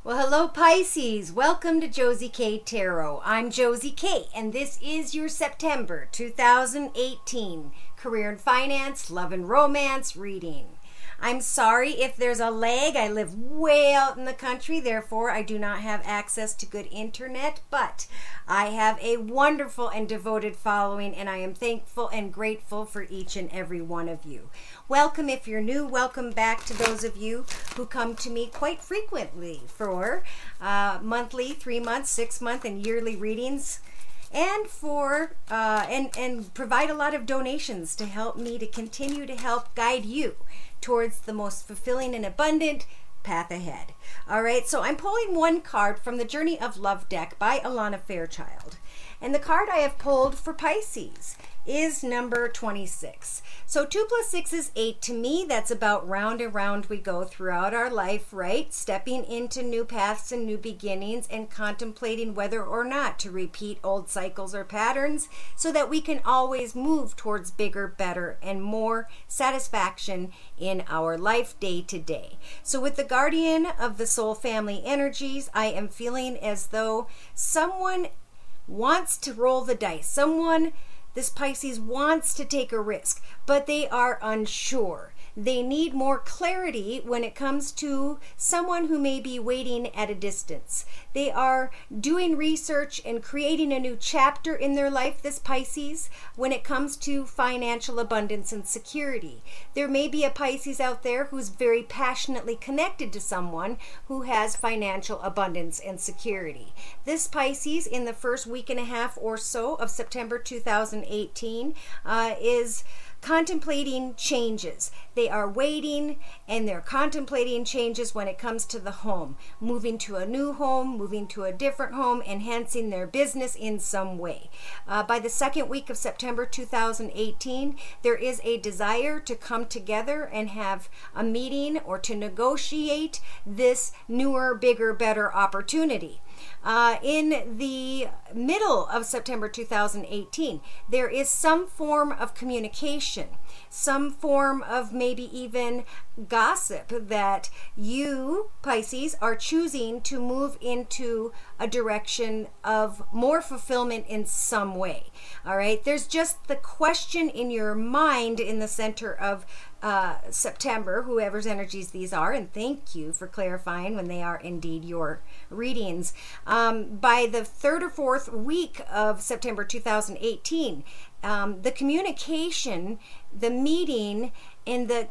Well, hello Pisces. Welcome to Josie K Tarot. I'm Josie K, and this is your September 2018 career and finance, love and romance reading. I'm sorry if there's a lag. I live way out in the country, therefore I do not have access to good internet, but I have a wonderful and devoted following, and I am thankful and grateful for each and every one of you. Welcome if you're new. Welcome back to those of you who come to me quite frequently for monthly, 3-month, 6-month, and yearly readings, and for and provide a lot of donations to help me to continue to help guide you towards the most fulfilling and abundant path ahead. All right, so I'm pulling one card from the Journey of Love deck by Alana Fairchild. And the card I have pulled for Pisces is number 26. So 2 + 6 is 8. To me, that's about round and round we go throughout our life, right? Stepping into new paths and new beginnings and contemplating whether or not to repeat old cycles or patterns so that we can always move towards bigger, better, and more satisfaction in our life day to day. So with the Guardian of the Soul Family energies, I am feeling as though someone wants to roll the dice. This Pisces wants to take a risk, but they are unsure. They need more clarity when it comes to someone who may be waiting at a distance. They are doing research and creating a new chapter in their life, this Pisces, when it comes to financial abundance and security. There may be a Pisces out there who's very passionately connected to someone who has financial abundance and security. This Pisces, in the first week and a half or so of September 2018, is contemplating changes. They are waiting and they're contemplating changes when it comes to the home, moving to a new home, moving to a different home, enhancing their business in some way. By the second week of September 2018, there is a desire to come together and have a meeting or to negotiate this newer, bigger, better opportunity. In the middle of September 2018, there is some form of communication, some form of maybe even gossip that you, Pisces, are choosing to move into a direction of more fulfillment in some way. All right, there's just the question in your mind in the center of September, whoever's energies these are, and thank you for clarifying when they are indeed your readings. By the 3rd or 4th week of September 2018, the communication, the meeting, and the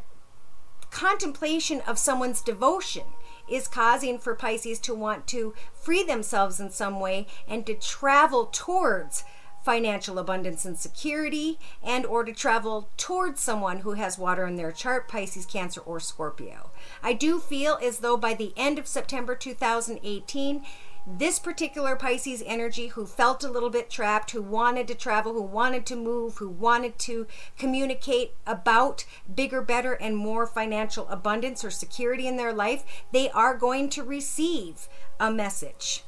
contemplation of someone's devotion is causing for Pisces to want to free themselves in some way and to travel towards financial abundance and security, and or to travel towards someone who has water in their chart, Pisces, Cancer, or Scorpio. I do feel as though by the end of September 2018, this particular Pisces energy who felt a little bit trapped, who wanted to travel, who wanted to move, who wanted to communicate about bigger, better, and more financial abundance or security in their life, they are going to receive a message.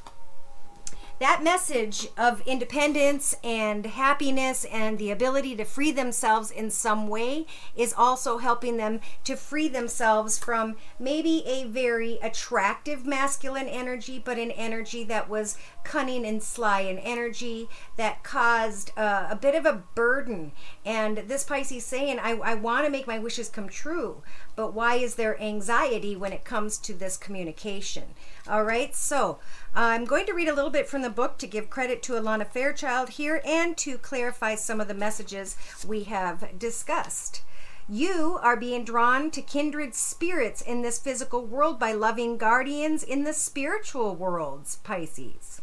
That message of independence and happiness and the ability to free themselves in some way is also helping them to free themselves from maybe a very attractive masculine energy, but an energy that was cunning and sly, an energy that caused a bit of a burden. And this Pisces saying, I want to make my wishes come true, but why is there anxiety when it comes to this communication? All right, so I'm going to read a little bit from the book to give credit to Alana Fairchild here and to clarify some of the messages we have discussed. You are being drawn to kindred spirits in this physical world by loving guardians in the spiritual worlds, Pisces.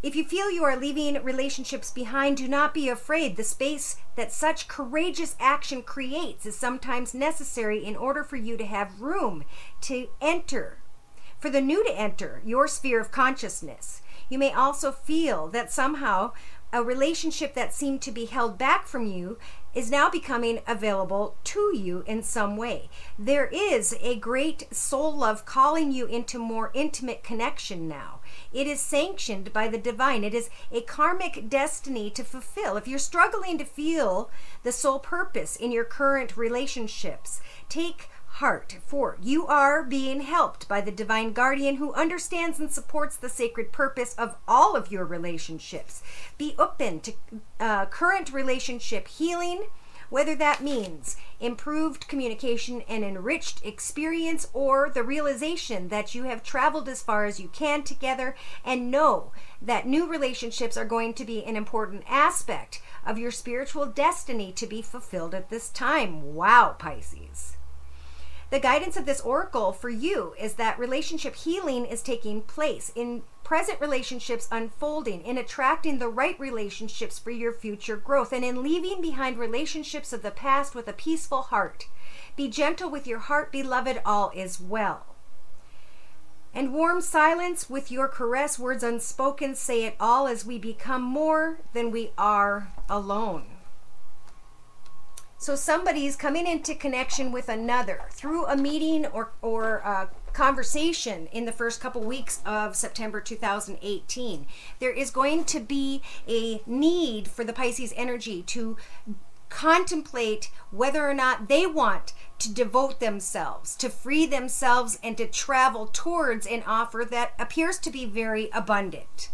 If you feel you are leaving relationships behind, do not be afraid. The space that such courageous action creates is sometimes necessary in order for you to have room to enter, for the new to enter your sphere of consciousness. You may also feel that somehow a relationship that seemed to be held back from you is now becoming available to you in some way. There is a great soul love calling you into more intimate connection now. It is sanctioned by the divine. It is a karmic destiny to fulfill. If you're struggling to feel the soul purpose in your current relationships, take heart. 4, you are being helped by the divine guardian who understands and supports the sacred purpose of all of your relationships. Be open to current relationship healing, whether that means improved communication and enriched experience, or the realization that you have traveled as far as you can together, and know that new relationships are going to be an important aspect of your spiritual destiny to be fulfilled at this time. Wow, Pisces. The guidance of this oracle for you is that relationship healing is taking place in present relationships, unfolding, in attracting the right relationships for your future growth, and in leaving behind relationships of the past with a peaceful heart. Be gentle with your heart, beloved, all is well. And warm silence with your caress, words unspoken, say it all as we become more than we are alone. So somebody's coming into connection with another through a meeting or a conversation in the first couple weeks of September 2018. There is going to be a need for the Pisces energy to contemplate whether or not they want to devote themselves, to free themselves, and to travel towards an offer that appears to be very abundant.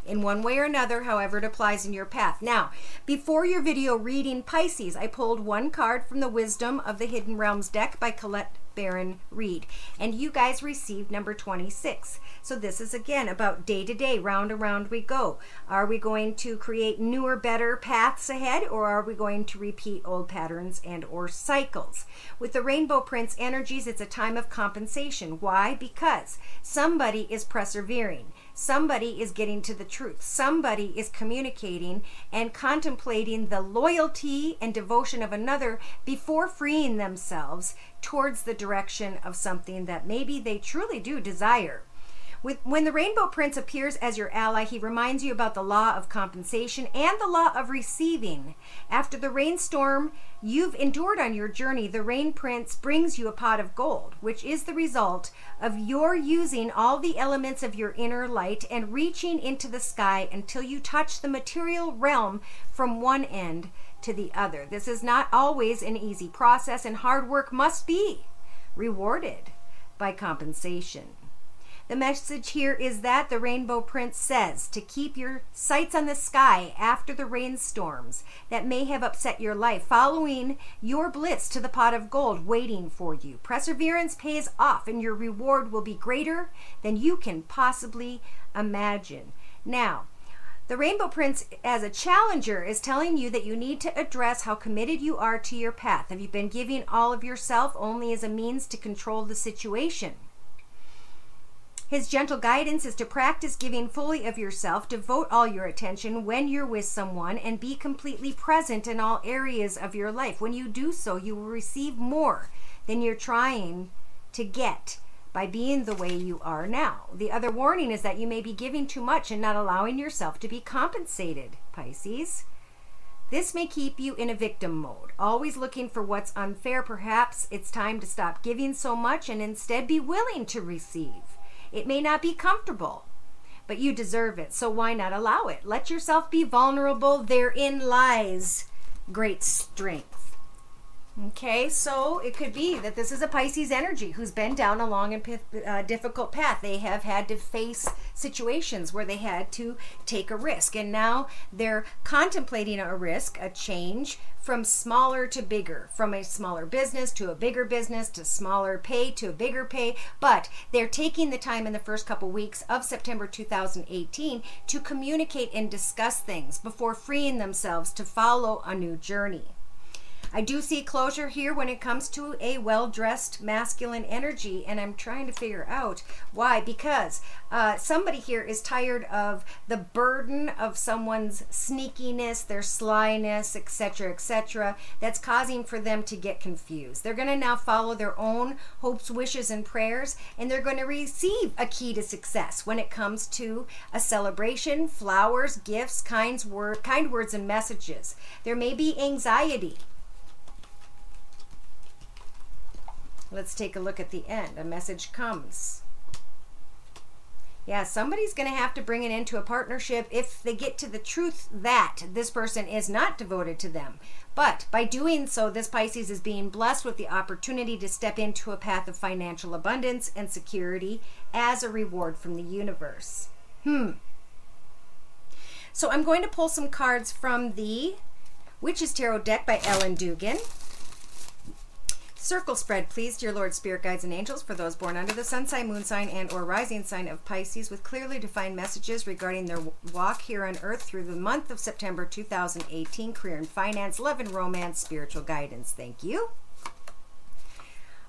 In one way or another, however it applies in your path. Now, before your video reading, Pisces, I pulled one card from the Wisdom of the Hidden Realms deck by Colette Baron Reed, and you guys received number 26. So this is again about day to day, round and round we go. Are we going to create newer, better paths ahead, or are we going to repeat old patterns and or cycles? With the Rainbow Prince energies, it's a time of compensation. Why? Because somebody is persevering. Somebody is getting to the truth. Somebody is communicating and contemplating the loyalty and devotion of another before freeing themselves towards the direction of something that maybe they truly do desire. When the Rainbow Prince appears as your ally, he reminds you about the law of compensation and the law of receiving. After the rainstorm you've endured on your journey, the Rain Prince brings you a pot of gold, which is the result of your using all the elements of your inner light and reaching into the sky until you touch the material realm from one end to the other. This is not always an easy process, and hard work must be rewarded by compensation. The message here is that the Rainbow Prince says to keep your sights on the sky after the rainstorms that may have upset your life, following your bliss to the pot of gold waiting for you. Perseverance pays off, and your reward will be greater than you can possibly imagine. Now, the Rainbow Prince, as a challenger, is telling you that you need to address how committed you are to your path. Have you been giving all of yourself only as a means to control the situation? His gentle guidance is to practice giving fully of yourself, devote all your attention when you're with someone, and be completely present in all areas of your life. When you do so, you will receive more than you're trying to get by being the way you are now. The other warning is that you may be giving too much and not allowing yourself to be compensated, Pisces. This may keep you in a victim mode, always looking for what's unfair. Perhaps it's time to stop giving so much and instead be willing to receive. It may not be comfortable, but you deserve it, so why not allow it? Let yourself be vulnerable. Therein lies great strength. Okay, so it could be that this is a Pisces energy who's been down a long and difficult path. They have had to face situations where they had to take a risk, and now they're contemplating a risk, a change from smaller to bigger, from a smaller business to a bigger business, to smaller pay to a bigger pay. But they're taking the time in the first couple weeks of September 2018 to communicate and discuss things before freeing themselves to follow a new journey. I do see closure here when it comes to a well-dressed masculine energy, and I'm trying to figure out why. Because somebody here is tired of the burden of someone's sneakiness, their slyness, etc., that's causing for them to get confused. They're going to now follow their own hopes, wishes, and prayers, and they're going to receive a key to success when it comes to a celebration, flowers, gifts, kind words, and messages. There may be anxiety. Let's take a look at the end. A message comes. Yeah, somebody's going to have to bring it into a partnership if they get to the truth that this person is not devoted to them. But by doing so, this Pisces is being blessed with the opportunity to step into a path of financial abundance and security as a reward from the universe. So I'm going to pull some cards from the Witch's Tarot deck by Ellen Dugan. Circle spread, please, dear Lord, Spirit Guides, and Angels, for those born under the sun sign, moon sign, and or rising sign of Pisces, with clearly defined messages regarding their walk here on Earth through the month of September 2018, career and finance, love and romance, spiritual guidance. Thank you.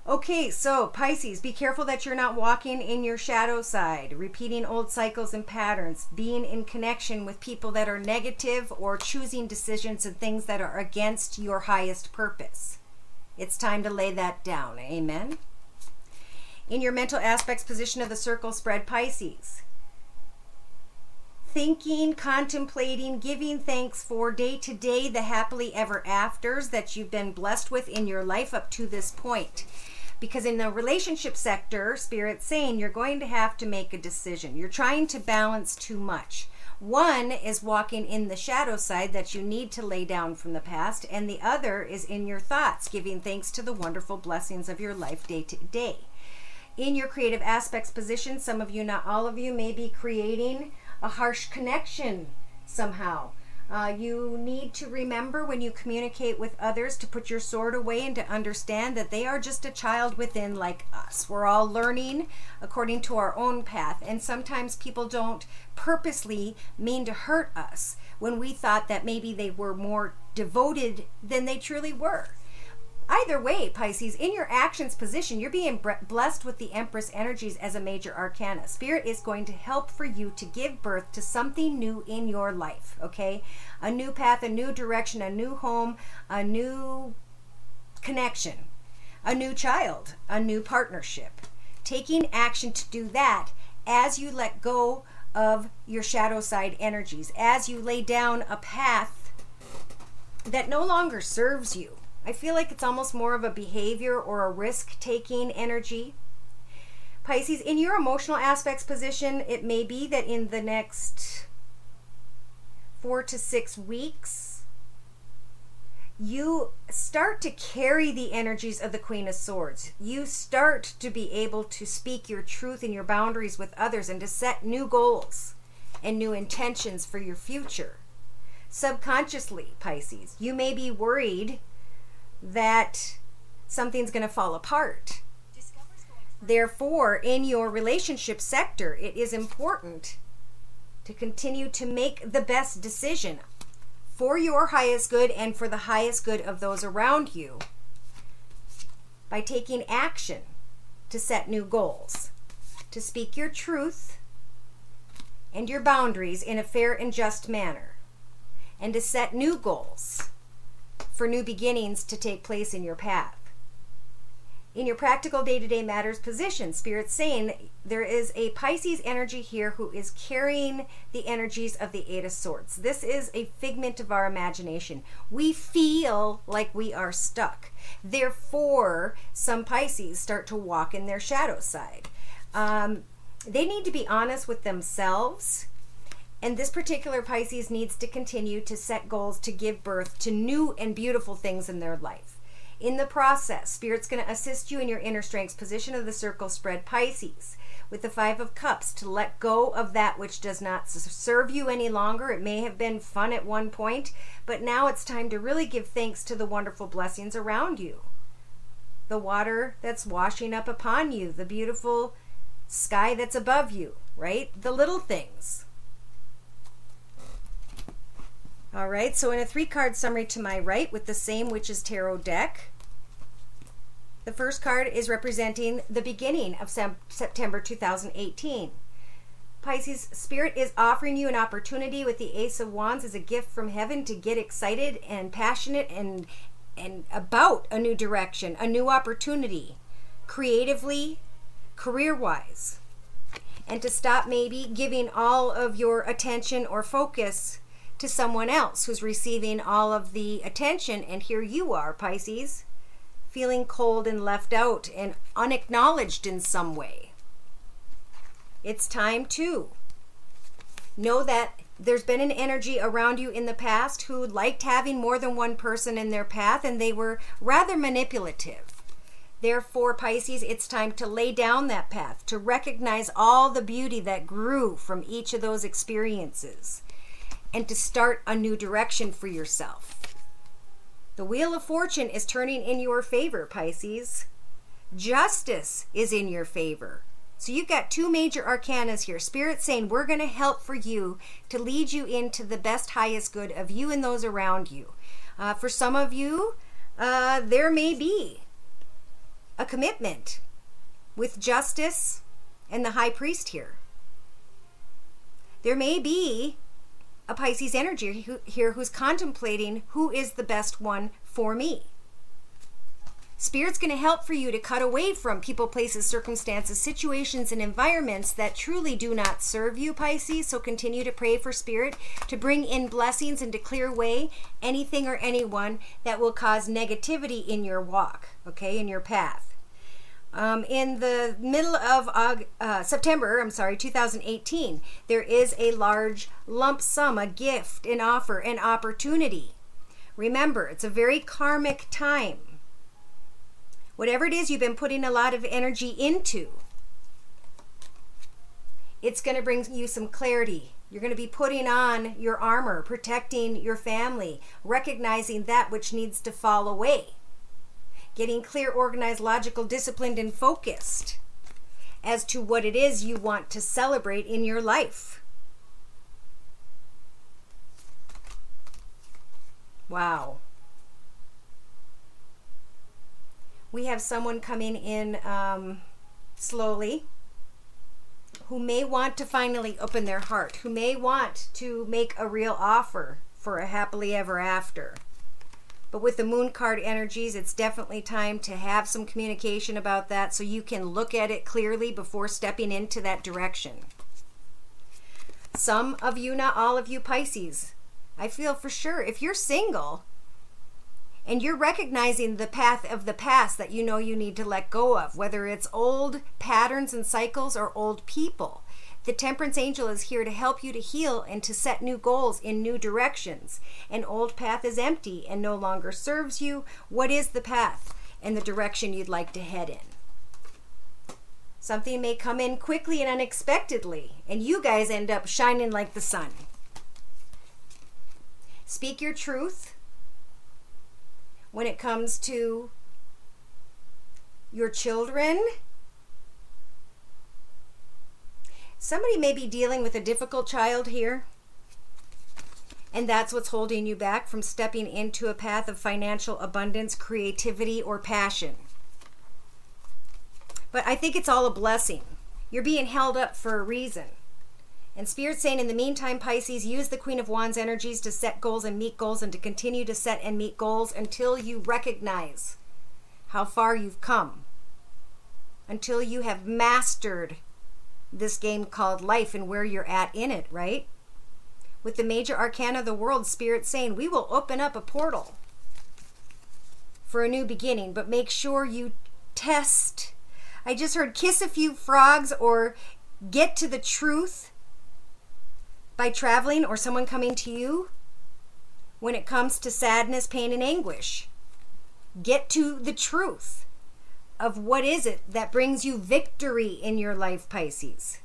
Okay, so Pisces, be careful that you're not walking in your shadow side, repeating old cycles and patterns, being in connection with people that are negative, or choosing decisions and things that are against your highest purpose. It's time to lay that down. Amen. In your mental aspects position of the circle spread, Pisces, thinking, contemplating, giving thanks for day to day the happily ever afters that you've been blessed with in your life up to this point. Because in the relationship sector, Spirit's saying you're going to have to make a decision. You're trying to balance too much. One is walking in the shadow side that you need to lay down from the past, and the other is in your thoughts, giving thanks to the wonderful blessings of your life day to day. In your creative aspects position, some of you, not all of you, may be creating a harsh connection somehow. You need to remember when you communicate with others to put your sword away and to understand that they are just a child within like us. We're all learning according to our own path, and sometimes people don't purposely mean to hurt us when we thought that maybe they were more devoted than they truly were. Either way, Pisces, in your actions position, you're being blessed with the Empress energies as a major arcana. Spirit is going to help for you to give birth to something new in your life, okay? A new path, a new direction, a new home, a new connection, a new child, a new partnership. Taking action to do that as you let go of your shadow side energies, as you lay down a path that no longer serves you. I feel like it's almost more of a behavior or a risk-taking energy. Pisces, in your emotional aspects position, it may be that in the next 4 to 6 weeks, you start to carry the energies of the Queen of Swords. You start to be able to speak your truth and your boundaries with others and to set new goals and new intentions for your future. Subconsciously, Pisces, you may be worried that something's going to fall apart. Therefore, in your relationship sector, it is important to continue to make the best decision for your highest good and for the highest good of those around you by taking action to set new goals, to speak your truth and your boundaries in a fair and just manner, and to set new goals for new beginnings to take place in your path. In your practical day-to-day matters position, Spirit's saying there is a Pisces energy here who is carrying the energies of the Eight of Swords. This is a figment of our imagination. We feel like we are stuck. Therefore, some Pisces start to walk in their shadow side. They need to be honest with themselves. And this particular Pisces needs to continue to set goals to give birth to new and beautiful things in their life. In the process, Spirit's going to assist you in your inner strengths position of the circle spread, Pisces, with the Five of Cups, to let go of that which does not serve you any longer. It may have been fun at one point, but now it's time to really give thanks to the wonderful blessings around you. The water that's washing up upon you, the beautiful sky that's above you, right? The little things. All right, so in a 3-card summary to my right with the same Witch's Tarot deck, the first card is representing the beginning of September 2018. Pisces, Spirit is offering you an opportunity with the Ace of Wands as a gift from heaven to get excited and passionate and about a new direction, a new opportunity, creatively, career-wise, and to stop maybe giving all of your attention or focus to someone else who's receiving all of the attention, and here you are, Pisces, feeling cold and left out and unacknowledged in some way. It's time to know that there's been an energy around you in the past who liked having more than one person in their path, and they were rather manipulative. Therefore, Pisces, it's time to lay down that path, to recognize all the beauty that grew from each of those experiences, and to start a new direction for yourself. The Wheel of Fortune is turning in your favor, Pisces. Justice is in your favor. So you've got two major arcanas here. Spirit saying we're going to help for you to lead you into the best, highest good of you and those around you. For some of you, there may be a commitment with Justice and the High Priest here. There may be a Pisces energy here who's contemplating who is the best one for me. Spirit's going to help for you to cut away from people, places, circumstances, situations, and environments that truly do not serve you, Pisces. So continue to pray for Spirit to bring in blessings and to clear away anything or anyone that will cause negativity in your walk, okay, in your path. In the middle of September 2018, there is a large lump sum, a gift, an offer, an opportunity. Remember, it's a very karmic time. Whatever it is you've been putting a lot of energy into, it's going to bring you some clarity. You're going to be putting on your armor, protecting your family, recognizing that which needs to fall away, getting clear, organized, logical, disciplined, and focused as to what it is you want to celebrate in your life. Wow. We have someone coming in slowly who may want to finally open their heart, who may want to make a real offer for a happily ever after. But with the Moon card energies, it's definitely time to have some communication about that so you can look at it clearly before stepping into that direction. Some of you, not all of you, Pisces, I feel for sure if you're single and you're recognizing the path of the past that you know you need to let go of, whether it's old patterns and cycles or old people, the Temperance Angel is here to help you to heal and to set new goals in new directions. An old path is empty and no longer serves you. What is the path and the direction you'd like to head in? Something may come in quickly and unexpectedly, and you guys end up shining like the sun. Speak your truth when it comes to your children. Somebody may be dealing with a difficult child here, and that's what's holding you back from stepping into a path of financial abundance, creativity, or passion. But I think it's all a blessing. You're being held up for a reason. And Spirit's saying, in the meantime, Pisces, use the Queen of Wands energies to set goals and meet goals, and to continue to set and meet goals until you recognize how far you've come, until you have mastered this game called life and where you're at in it, right? With the major arcana of the world, Spirit's saying, we will open up a portal for a new beginning, but make sure you test. I just heard kiss a few frogs or get to the truth by traveling or someone coming to you when it comes to sadness, pain, and anguish. Get to the truth of what is it that brings you victory in your life, Pisces.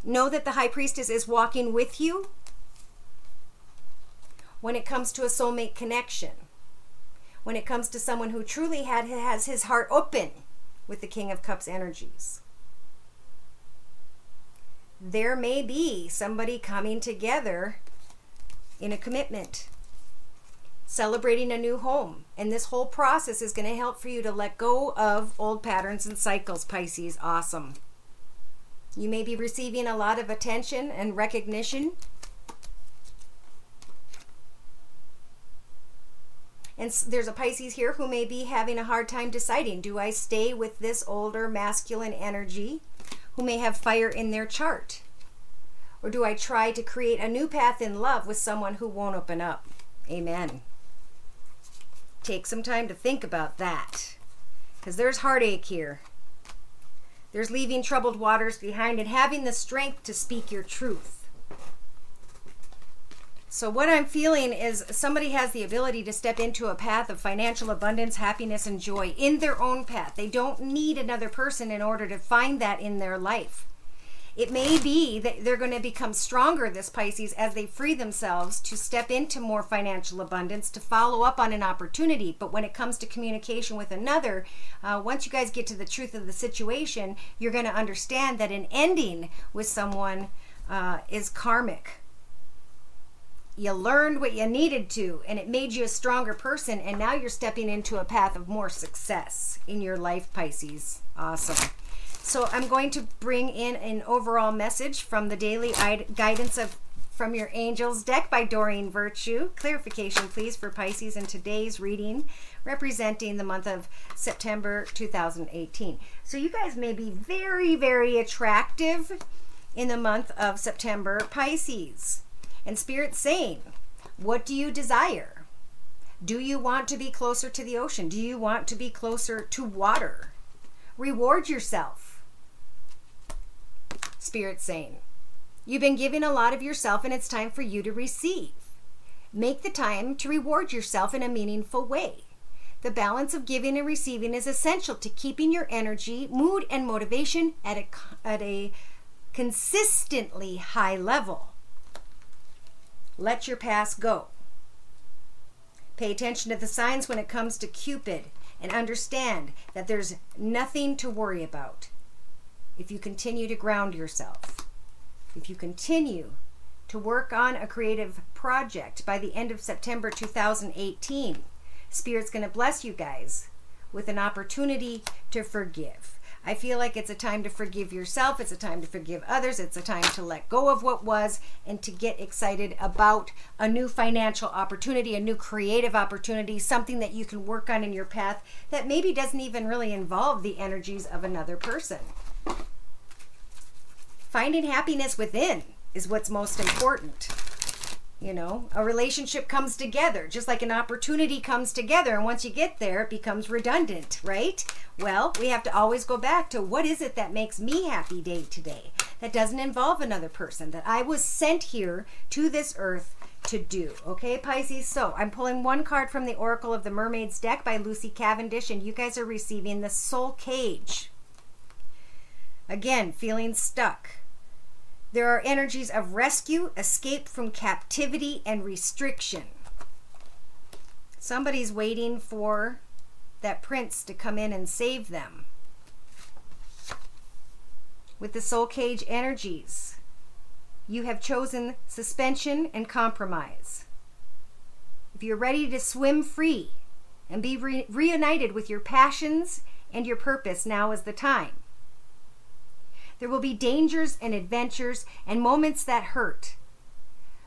Know that the High Priestess is walking with you when it comes to a soulmate connection, when it comes to someone who truly has his heart open with the King of Cups energies. There may be somebody coming together in a commitment, celebrating a new home. And this whole process is going to help for you to let go of old patterns and cycles, Pisces. Awesome. You may be receiving a lot of attention and recognition. And there's a Pisces here who may be having a hard time deciding, do I stay with this older masculine energy who may have fire in their chart? Or do I try to create a new path in love with someone who won't open up? Amen. Take some time to think about that, because there's heartache here. There's leaving troubled waters behind and having the strength to speak your truth. So what I'm feeling is somebody has the ability to step into a path of financial abundance, happiness, and joy in their own path. They don't need another person in order to find that in their life. It may be that they're going to become stronger, this Pisces, as they free themselves to step into more financial abundance, to follow up on an opportunity. But when it comes to communication with another, once you guys get to the truth of the situation, you're going to understand that an ending with someone is karmic. You learned what you needed to, and it made you a stronger person, and now you're stepping into a path of more success in your life, Pisces. Awesome. So I'm going to bring in an overall message from the Daily Guidance from Your Angels deck by Doreen Virtue. Clarification, please, for Pisces in today's reading, representing the month of September 2018. So you guys may be very, very attractive in the month of September, Pisces. And Spirit's saying, what do you desire? Do you want to be closer to the ocean? Do you want to be closer to water? Reward yourself. Spirit's saying, you've been giving a lot of yourself and it's time for you to receive. Make the time to reward yourself in a meaningful way. The balance of giving and receiving is essential to keeping your energy, mood, and motivation at a consistently high level. Let your past go. Pay attention to the signs when it comes to Cupid and understand that there's nothing to worry about. If you continue to ground yourself, if you continue to work on a creative project by the end of September 2018, Spirit's going to bless you guys with an opportunity to forgive. I feel like it's a time to forgive yourself. It's a time to forgive others. It's a time to let go of what was and to get excited about a new financial opportunity, a new creative opportunity, something that you can work on in your path that maybe doesn't even really involve the energies of another person. Finding happiness within is what's most important. You know, a relationship comes together, just like an opportunity comes together. And once you get there, it becomes redundant, right? Well, we have to always go back to what is it that makes me happy day to day? That doesn't involve another person, that I was sent here to this earth to do. Okay, Pisces? So I'm pulling one card from the Oracle of the Mermaids deck by Lucy Cavendish, and you guys are receiving the Soul Cage. Again, feeling stuck. There are energies of rescue, escape from captivity, and restriction. Somebody's waiting for that prince to come in and save them. With the Soul Cage energies, you have chosen suspension and compromise. If you're ready to swim free and be reunited with your passions and your purpose, now is the time. There will be dangers and adventures and moments that hurt.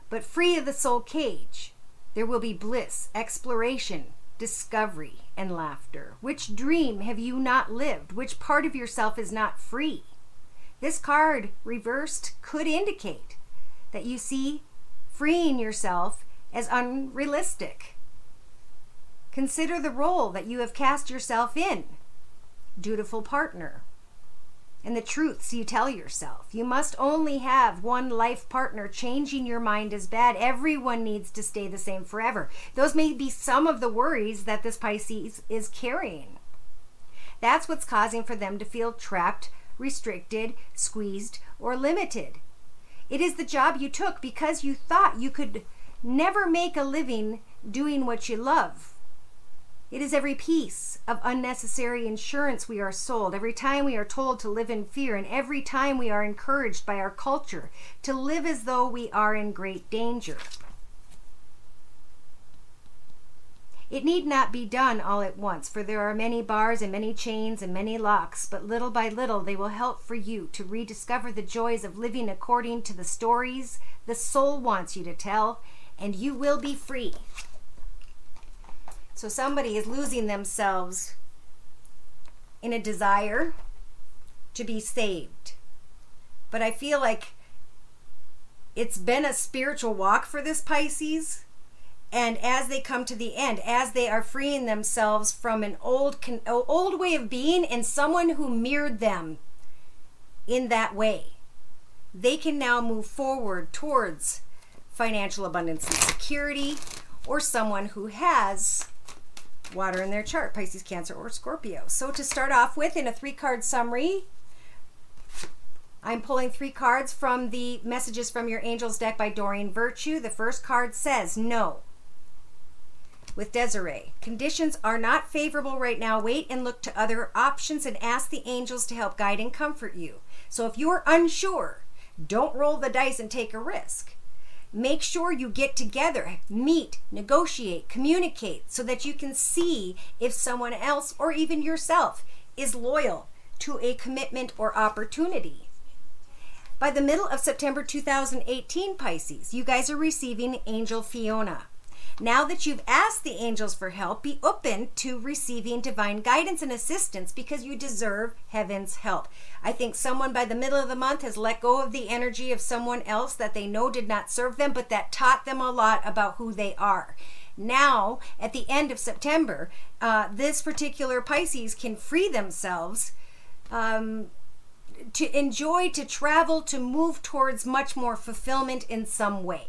But free of the soul cage, there will be bliss, exploration, discovery, and laughter. Which dream have you not lived? Which part of yourself is not free? This card, reversed, could indicate that you see freeing yourself as unrealistic. Consider the role that you have cast yourself in. Dutiful partner. And the truths you tell yourself. You must only have one life partner. Changing your mind is bad. Everyone needs to stay the same forever. Those may be some of the worries that this Pisces is carrying. That's what's causing for them to feel trapped, restricted, squeezed, or limited. It is the job you took because you thought you could never make a living doing what you love. It is every piece of unnecessary insurance we are sold, every time we are told to live in fear, and every time we are encouraged by our culture to live as though we are in great danger. It need not be done all at once, for there are many bars and many chains and many locks, but little by little they will help for you to rediscover the joys of living according to the stories the soul wants you to tell, and you will be free. So somebody is losing themselves in a desire to be saved. But I feel like it's been a spiritual walk for this Pisces. And as they come to the end, as they are freeing themselves from an old way of being and someone who mirrored them in that way, they can now move forward towards financial abundance and security, or someone who has water in their chart, Pisces, Cancer, or Scorpio. So to start off with, in a 3-card summary, I'm pulling 3 cards from the Messages from Your Angels deck by Doreen Virtue. The first card says, no. With Desiree, conditions are not favorable right now. Wait and look to other options and ask the angels to help guide and comfort you. So if you're unsure, don't roll the dice and take a risk. Make sure you get together, meet, negotiate, communicate, so that you can see if someone else or even yourself is loyal to a commitment or opportunity. By the middle of September 2018, Pisces, you guys are receiving Angel Fiona. Now that you've asked the angels for help, be open to receiving divine guidance and assistance, because you deserve heaven's help. I think someone by the middle of the month has let go of the energy of someone else that they know did not serve them, but that taught them a lot about who they are. Now, at the end of September, this particular Pisces can free themselves to enjoy, to travel, to move towards much more fulfillment in some way.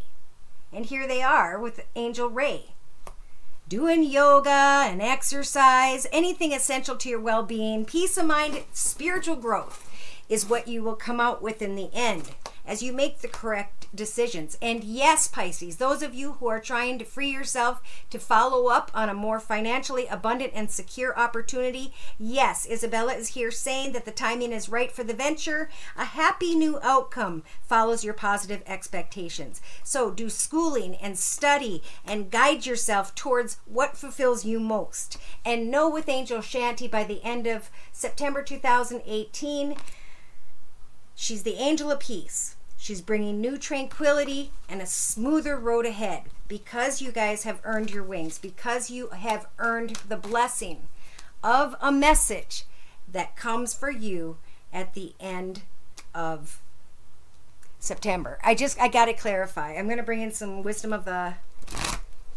And here they are with Angel Ray, doing yoga and exercise, anything essential to your well-being. Peace of mind, spiritual growth is what you will come out with in the end as you make the correct decisions. And yes, Pisces, those of you who are trying to free yourself to follow up on a more financially abundant and secure opportunity, yes, Isabella is here saying that the timing is right for the venture. A happy new outcome follows your positive expectations. So do schooling and study and guide yourself towards what fulfills you most. And know with Angel Shanti, by the end of September 2018, she's the angel of peace. She's bringing new tranquility and a smoother road ahead, because you guys have earned your wings, because you have earned the blessing of a message that comes for you at the end of September. I got to clarify. I'm going to bring in some Wisdom of the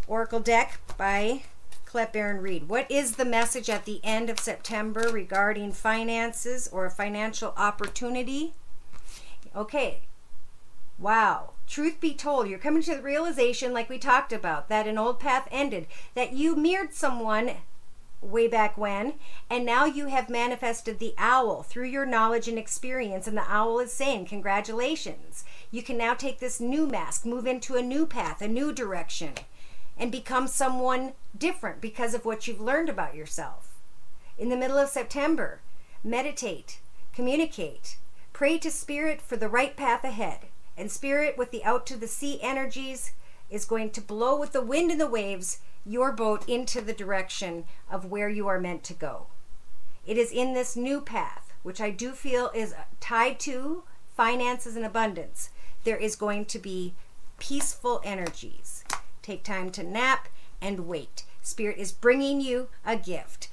Oracle deck by Colette Baron Reed. What is the message at the end of September regarding finances or a financial opportunity? Okay. Wow. Truth be told, you're coming to the realization, like we talked about, that an old path ended, that you mirrored someone way back when, and now you have manifested the owl through your knowledge and experience, and the owl is saying, congratulations. You can now take this new mask, move into a new path, a new direction, and become someone different because of what you've learned about yourself. In the middle of September, meditate, communicate, pray to Spirit for the right path ahead. And Spirit, with the out to the sea energies, is going to blow with the wind and the waves your boat into the direction of where you are meant to go. It is in this new path, which I do feel is tied to finances and abundance, there is going to be peaceful energies. Take time to nap and wait. Spirit is bringing you a gift.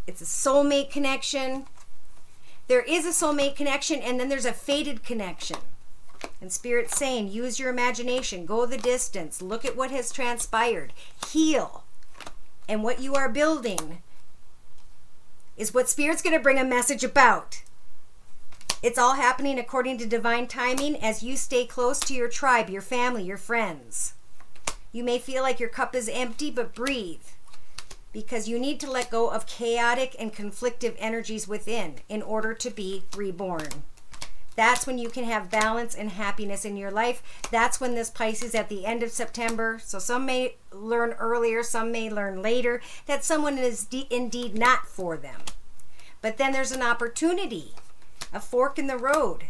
It's a soulmate connection. There is a soulmate connection, and then there's a fated connection. And Spirit's saying, use your imagination, go the distance, look at what has transpired, heal. And what you are building is what Spirit's going to bring a message about. It's all happening according to divine timing as you stay close to your tribe, your family, your friends. You may feel like your cup is empty, but breathe, because you need to let go of chaotic and conflictive energies within in order to be reborn. That's when you can have balance and happiness in your life. That's when this Pisces at the end of September, so some may learn earlier, some may learn later, that someone is indeed not for them. But then there's an opportunity, a fork in the road,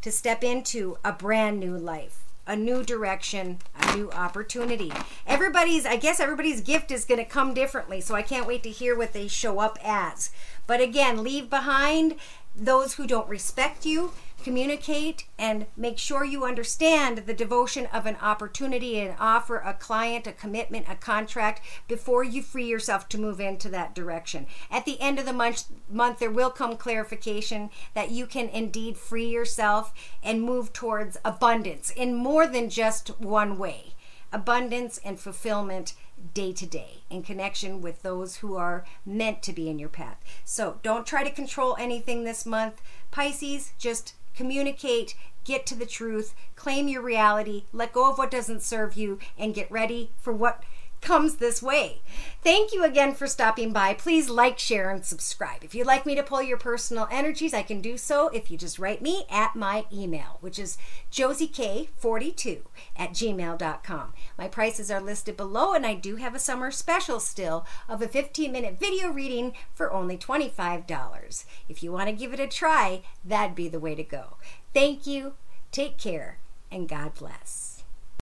to step into a brand new life, a new direction, a new opportunity. I guess everybody's gift is going to come differently, so I can't wait to hear what they show up as. But again, leave behind those who don't respect you, communicate, and make sure you understand the devotion of an opportunity and offer a client, a commitment, a contract before you free yourself to move into that direction. At the end of the month, there will come clarification that you can indeed free yourself and move towards abundance in more than just one way. Abundance and fulfillment day to day in connection with those who are meant to be in your path. So don't try to control anything this month. Pisces, just communicate, get to the truth, claim your reality, let go of what doesn't serve you, and get ready for what comes this way. Thank you again for stopping by. Please like, share, and subscribe. If you'd like me to pull your personal energies, I can do so if you just write me at my email, which is josiek42@gmail.com. My prices are listed below, and I do have a summer special still of a 15-minute video reading for only $25. If you want to give it a try, that'd be the way to go. Thank you, take care, and God bless.